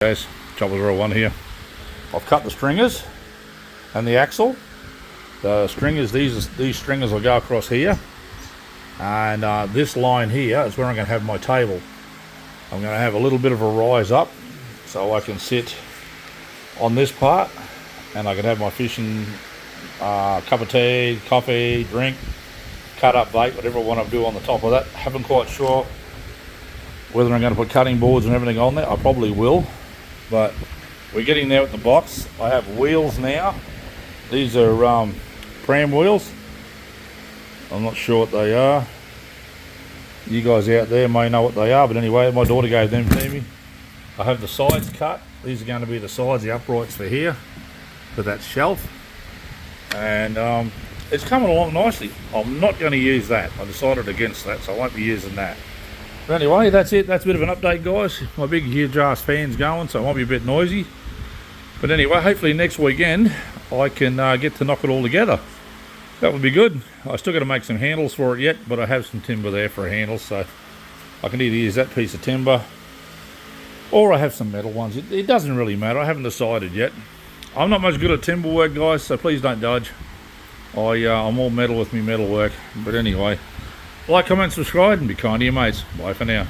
Guys, Choppers 01 here. I've cut the stringers and the axle. The stringers, these stringers will go across here, and this line here is where I'm going to have my table. I'm going to have a little bit of a rise up so I can sit on this part, and I can have my fishing cup of tea, coffee, drink, cut up bait, whatever I want to do on the top of that. Haven't quite sure whether I'm going to put cutting boards and everything on there. I probably will, but we're getting there with the box. I have wheels now. These are pram wheels. I'm not sure what they are. You guys out there may know what they are, but anyway, my daughter gave them to me. I have the sides cut. These are going to be the sides, the uprights for here, for that shelf. And it's coming along nicely. I'm not going to use that. I decided against that, so I won't be using that. But anyway, that's it. That's a bit of an update, guys. My big huge ass fan's going, so it might be a bit noisy. But anyway, hopefully next weekend I can get to knock it all together. That would be good. I still got to make some handles for it yet, but I have some timber there for handles, so I can either use that piece of timber or I have some metal ones. It doesn't really matter. I haven't decided yet. I'm not much good at timber work, guys, so please don't judge. I'm all metal with me metal work. But anyway, like, comment, subscribe, and be kind to your mates. Bye for now.